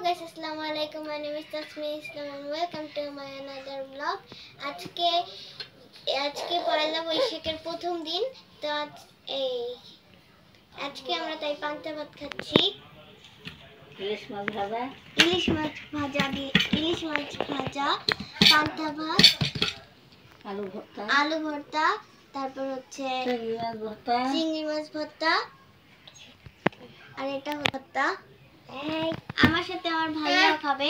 guys, Assalamualaikum. My name is Tasmi Islam and welcome to my another vlog. আজকে পয়লা বৈশাখের প্রথম দিন। তো আজকে আমরা তাই পান্তা ভাত খাচ্ছি। ইলিশ মাছ ভাজা, পান্তা ভাত, আলু ভর্তা, তারপর হচ্ছে চিংড়ি মাছ ভর্তা, আর এটা ভর্তা। আমার সাথে আমার ভাইয়া খাবে।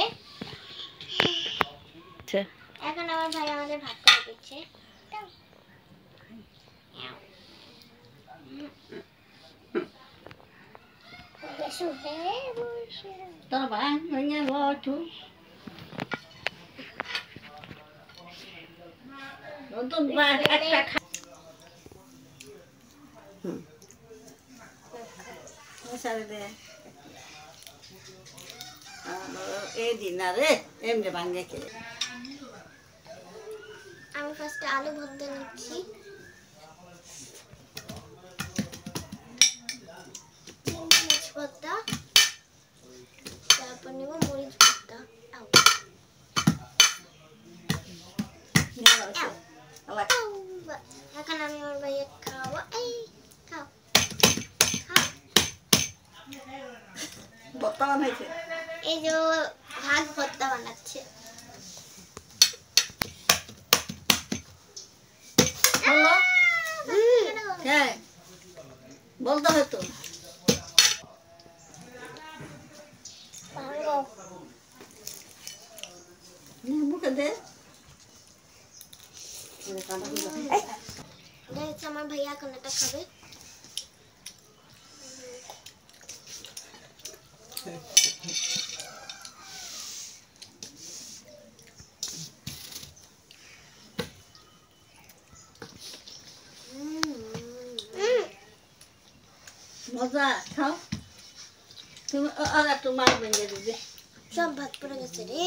এখন আমার ভাই আমাদের ভাগ করে দিচ্ছে। আমি ফার্স্টে আলু ভর্তা নিচ্ছি, মাছ ভর্তা, তারপর নেব মরিচ ভর্তা। এখন আমি আমার ভাইয়া খাওয়া খাও ভর্তা বানাইছে, এই যে ভাত ভর্তা বানাচ্ছে। বলতে হতো মুখে দে। আমার ভাইয়া এখন এটা খাবে। মজা খাও তুমি, আর একটু মাছ ভেঙে দিবে। সব ভাত পড়ে গেছে রে।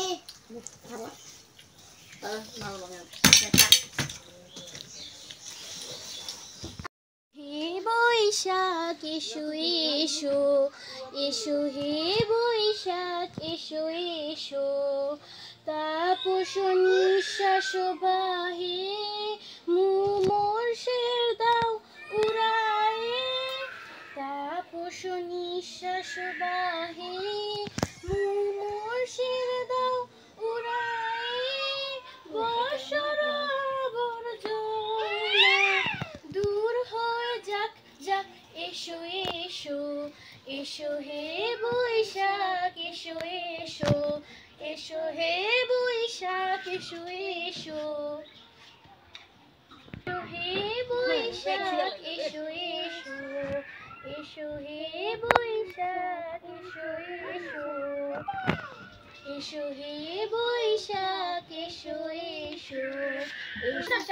হে বৈশাখ এসো এসো এসো, হে বৈশাখ এসো এসো, তাপস নিঃশ্বাস বাহে মুমর্ষের দাও উড়ায়ে, তাপস নিঃশ্বাস বাহে মুমর্ষের দাও উড়ায়ে, বর্ষর আবর্জনা দূর হয়ে যাক যাক, এসো এসো এসো, হে বৈশাখ এসো এসো এসো, হে বৈশাখ এসো এসো, হে বৈশাখ এসো এসো এসো, হে বৈশাখ এসো এসো এসো, হে বৈশাখ এসো এসো এসো।